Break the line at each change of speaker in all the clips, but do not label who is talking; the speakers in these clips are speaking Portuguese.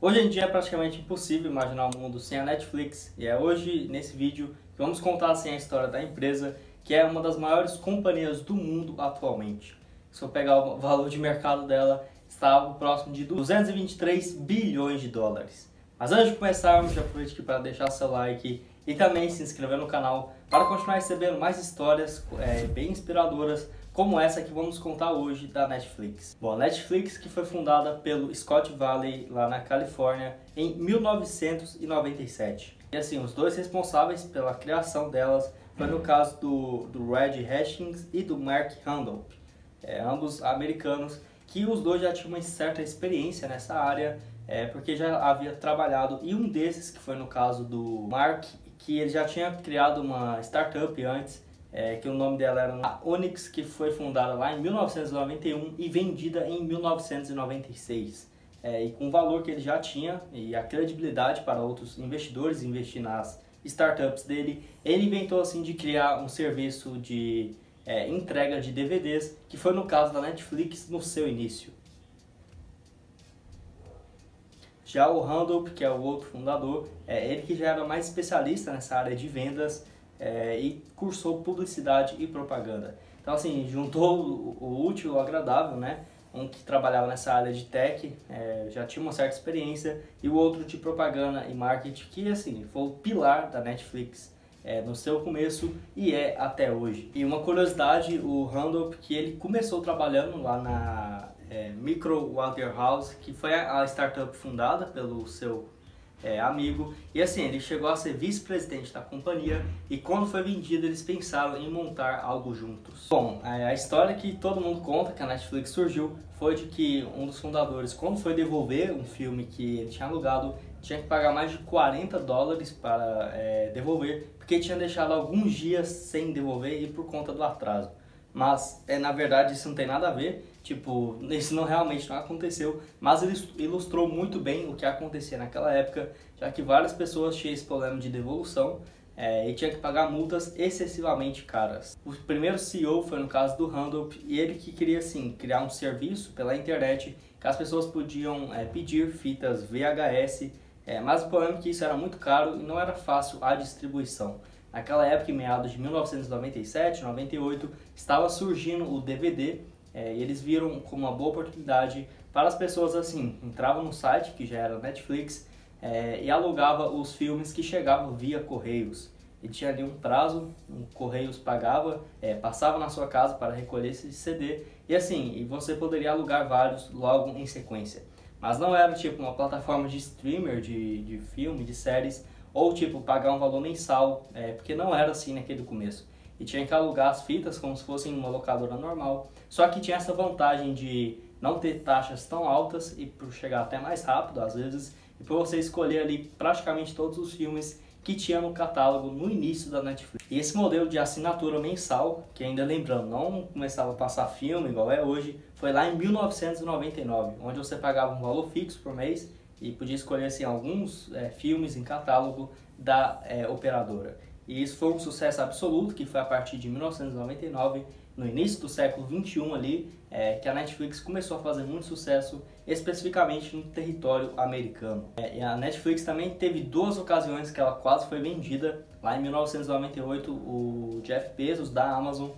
Hoje em dia é praticamente impossível imaginar um mundo sem a Netflix e é hoje, nesse vídeo, que vamos contar assim, a história da empresa, que é uma das maiores companhias do mundo atualmente. Se eu pegar o valor de mercado dela, está algo próximo de 223 bilhões de dólares. Mas antes de começarmos, já aproveito aqui para deixar seu like e também se inscrever no canal para continuar recebendo mais histórias bem inspiradoras como essa que vamos contar hoje da Netflix. Bom, a Netflix que foi fundada pelo Scott Valley lá na Califórnia em 1997. E assim, os dois responsáveis pela criação delas foi no caso do Reed Hastings e do Mark Randolph, ambos americanos, que os dois já tinham uma certa experiência nessa área, porque já havia trabalhado, e um desses, que foi no caso do Mark, que ele já tinha criado uma startup antes, que o nome dela era a Onyx, que foi fundada lá em 1991 e vendida em 1996. E com o valor que ele já tinha e a credibilidade para outros investidores investir nas startups dele, ele inventou assim de criar um serviço de entrega de DVDs, que foi no caso da Netflix no seu início. Já o Randolph, que é o outro fundador, ele que já era mais especialista nessa área de vendas, e cursou publicidade e propaganda. Então assim, juntou o útil ao agradável, né? Um que trabalhava nessa área de tech, já tinha uma certa experiência, e o outro de propaganda e marketing, que assim, foi o pilar da Netflix no seu começo e é até hoje. E uma curiosidade, o Randolph, que ele começou trabalhando lá na Micro Warehouse, que foi a startup fundada pelo seu amigo, e assim, ele chegou a ser vice-presidente da companhia, e quando foi vendido eles pensaram em montar algo juntos. Bom, a história que todo mundo conta que a Netflix surgiu foi de que um dos fundadores, quando foi devolver um filme que ele tinha alugado, tinha que pagar mais de 40 dólares para devolver, porque tinha deixado alguns dias sem devolver e por conta do atraso. Mas, na verdade, isso não tem nada a ver, tipo, isso realmente não aconteceu, mas ele ilustrou muito bem o que acontecia naquela época, já que várias pessoas tinham esse problema de devolução e tinham que pagar multas excessivamente caras. O primeiro CEO foi no caso do Randolph, e ele que queria, assim, criar um serviço pela internet que as pessoas podiam pedir fitas VHS, mas o problema é que isso era muito caro e não era fácil a distribuição. Naquela época, em meados de 1997, 98, estava surgindo o DVD, e eles viram como uma boa oportunidade para as pessoas assim, entravam no site, que já era Netflix, e alugava os filmes que chegavam via Correios. E tinha ali um prazo, o Correios pagava, passava na sua casa para recolher esse CD, e assim, e você poderia alugar vários logo em sequência. Mas não era tipo uma plataforma de streamer, de filme, de séries, ou tipo pagar um valor mensal, porque não era assim naquele começo. E tinha que alugar as fitas como se fossem uma locadora normal, só que tinha essa vantagem de não ter taxas tão altas e por chegar até mais rápido às vezes, e por você escolher ali praticamente todos os filmes que tinha no catálogo no início da Netflix. E esse modelo de assinatura mensal, que ainda lembrando, não começava a passar filme igual é hoje, foi lá em 1999, onde você pagava um valor fixo por mês e podia escolher assim, alguns filmes em catálogo da operadora. E isso foi um sucesso absoluto, que foi a partir de 1999, no início do século 21 ali, que a Netflix começou a fazer muito sucesso, especificamente no território americano. E a Netflix também teve duas ocasiões que ela quase foi vendida. Lá em 1998, o Jeff Bezos da Amazon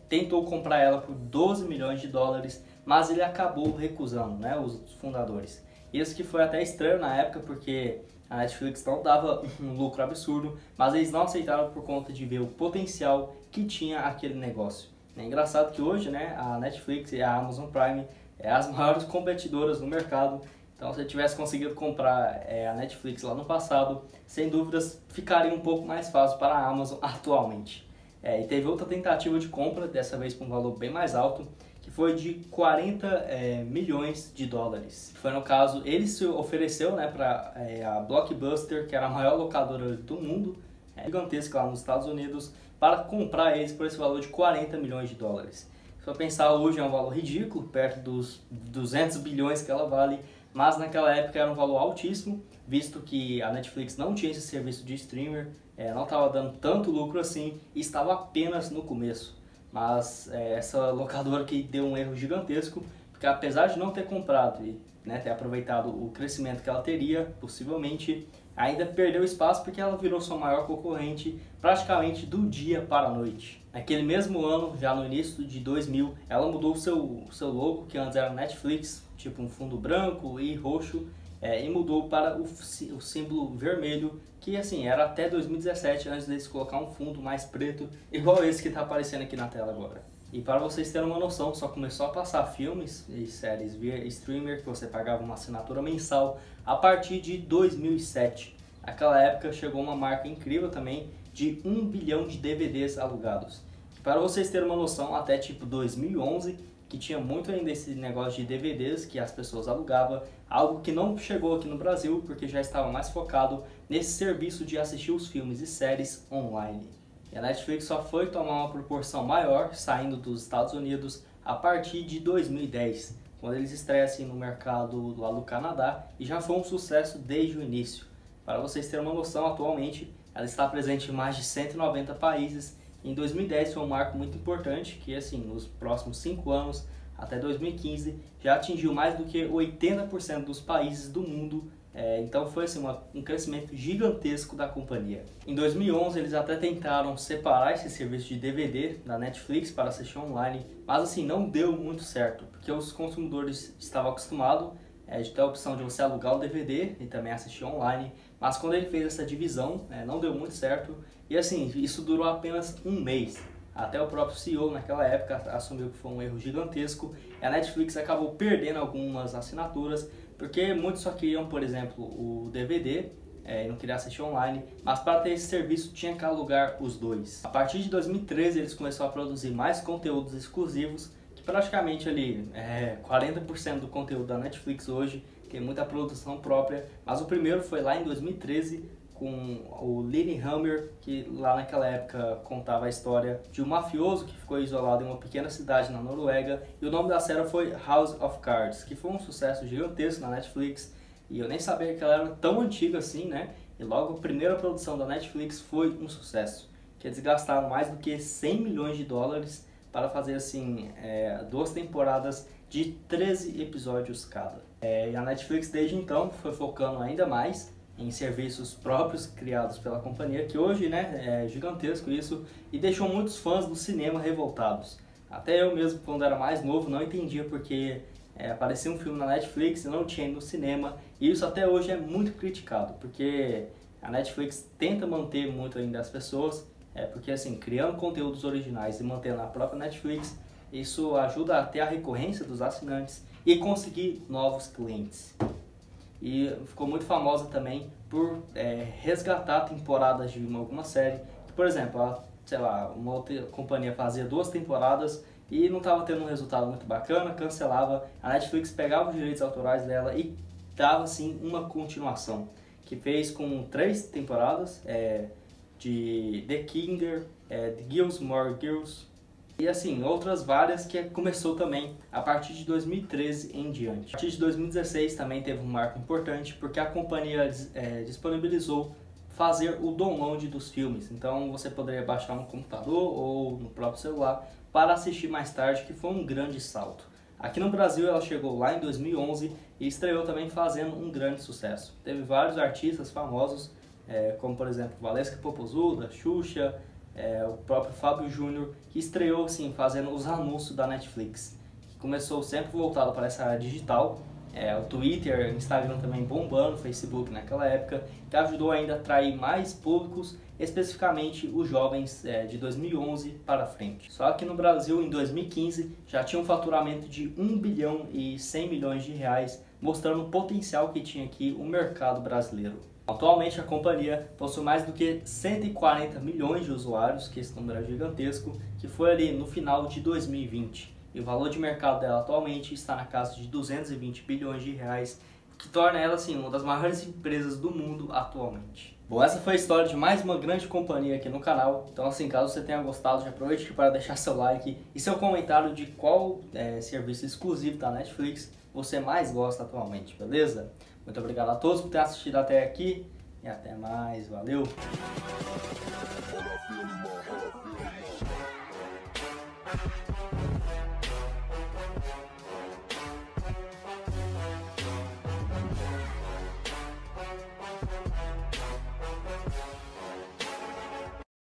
tentou comprar ela por 12 milhões de dólares, mas ele acabou recusando, né, os fundadores. Isso que foi até estranho na época, porque a Netflix não dava um lucro absurdo, mas eles não aceitaram por conta de ver o potencial que tinha aquele negócio. É engraçado que hoje, né, a Netflix e a Amazon Prime as maiores competidoras no mercado. Então, se eu tivesse conseguido comprar a Netflix lá no passado, sem dúvidas ficaria um pouco mais fácil para a Amazon atualmente. E teve outra tentativa de compra, dessa vez por um valor bem mais alto, que foi de 40 milhões de dólares. Foi no caso, ele se ofereceu, né, para a Blockbuster, que era a maior locadora do mundo, gigantesca lá nos Estados Unidos, para comprar eles por esse valor de 40 milhões de dólares. Se eu pensar hoje é um valor ridículo, perto dos 200 bilhões que ela vale, mas naquela época era um valor altíssimo, visto que a Netflix não tinha esse serviço de streamer, não estava dando tanto lucro assim e estava apenas no começo. Mas essa locadora que deu um erro gigantesco, porque apesar de não ter comprado e né, ter aproveitado o crescimento que ela teria, possivelmente, ainda perdeu espaço porque ela virou sua maior concorrente praticamente do dia para a noite. Naquele mesmo ano, já no início de 2000, ela mudou o seu logo, que antes era Netflix, tipo um fundo branco e roxo, e mudou para o símbolo vermelho, que assim, era até 2017, antes deles colocar um fundo mais preto, igual esse que está aparecendo aqui na tela agora. E para vocês terem uma noção, só começou a passar filmes e séries via streamer, que você pagava uma assinatura mensal, a partir de 2007. Naquela época chegou uma marca incrível também, de 1 bilhão de DVDs alugados. Para vocês terem uma noção, até tipo 2011, que tinha muito ainda esse negócio de DVDs que as pessoas alugavam, algo que não chegou aqui no Brasil, porque já estava mais focado nesse serviço de assistir os filmes e séries online. E a Netflix só foi tomar uma proporção maior, saindo dos Estados Unidos, a partir de 2010, quando eles estreiam assim, no mercado lá do Canadá, e já foi um sucesso desde o início. Para vocês terem uma noção, atualmente ela está presente em mais de 190 países. Em 2010 foi um marco muito importante, que assim, nos próximos 5 anos, até 2015, já atingiu mais do que 80% dos países do mundo. Então foi assim, um crescimento gigantesco da companhia. Em 2011 eles até tentaram separar esse serviço de DVD da Netflix para assistir online, mas assim, não deu muito certo, porque os consumidores estavam acostumados de ter a opção de você alugar o DVD e também assistir online, mas quando ele fez essa divisão, não deu muito certo, e assim, isso durou apenas um mês. Até o próprio CEO naquela época assumiu que foi um erro gigantesco, e a Netflix acabou perdendo algumas assinaturas, porque muitos só queriam, por exemplo, o DVD, e não queriam assistir online, mas para ter esse serviço tinha que alugar os dois. A partir de 2013 eles começaram a produzir mais conteúdos exclusivos, que praticamente ali 40% do conteúdo da Netflix hoje tem muita produção própria, mas o primeiro foi lá em 2013 com o Lilyhammer, que lá naquela época contava a história de um mafioso que ficou isolado em uma pequena cidade na Noruega, e o nome da série foi House of Cards, que foi um sucesso gigantesco na Netflix, e eu nem sabia que ela era tão antiga assim, né? E logo a primeira produção da Netflix foi um sucesso, que eles gastaram mais do que 100 milhões de dólares para fazer assim 2 temporadas de 13 episódios cada. E a Netflix desde então foi focando ainda mais em serviços próprios criados pela companhia, que hoje é gigantesco isso, e deixou muitos fãs do cinema revoltados. Até eu mesmo, quando era mais novo, não entendia porque aparecia um filme na Netflix e não tinha no cinema, e isso até hoje é muito criticado, porque a Netflix tenta manter muito ainda as pessoas, porque assim, criando conteúdos originais e mantendo a própria Netflix, isso ajuda a ter a recorrência dos assinantes e conseguir novos clientes. E ficou muito famosa também por resgatar temporadas de alguma série. Por exemplo, sei lá, uma outra companhia fazia 2 temporadas e não estava tendo um resultado muito bacana, cancelava. A Netflix pegava os direitos autorais dela e dava assim uma continuação, que fez com 3 temporadas de The Kinder, The Gilmore Girls, e assim, outras várias que começou também a partir de 2013 em diante. A partir de 2016 também teve um marco importante, porque a companhia disponibilizou fazer o download dos filmes. Então você poderia baixar no computador ou no próprio celular para assistir mais tarde, que foi um grande salto. Aqui no Brasil ela chegou lá em 2011 e estreou também fazendo um grande sucesso. Teve vários artistas famosos, como por exemplo Valesca Popozuda, Xuxa, o próprio Fábio Júnior, que estreou assim, fazendo os anúncios da Netflix, que começou sempre voltado para essa área digital, o Twitter, Instagram também bombando, Facebook naquela época, que ajudou ainda a atrair mais públicos, especificamente os jovens de 2011 para frente. Só que no Brasil, em 2015, já tinha um faturamento de 1 bilhão e 100 milhões de reais, mostrando o potencial que tinha aqui o mercado brasileiro. Atualmente a companhia possui mais do que 140 milhões de usuários, que esse número é gigantesco, que foi ali no final de 2020. E o valor de mercado dela atualmente está na casa de 220 bilhões de reais, o que torna ela assim, uma das maiores empresas do mundo atualmente. Bom, essa foi a história de mais uma grande companhia aqui no canal. Então assim, caso você tenha gostado, já aproveite para deixar seu like e seu comentário de qual serviço exclusivo da Netflix você mais gosta atualmente, beleza? Muito obrigado a todos por terem assistido até aqui e até mais, valeu!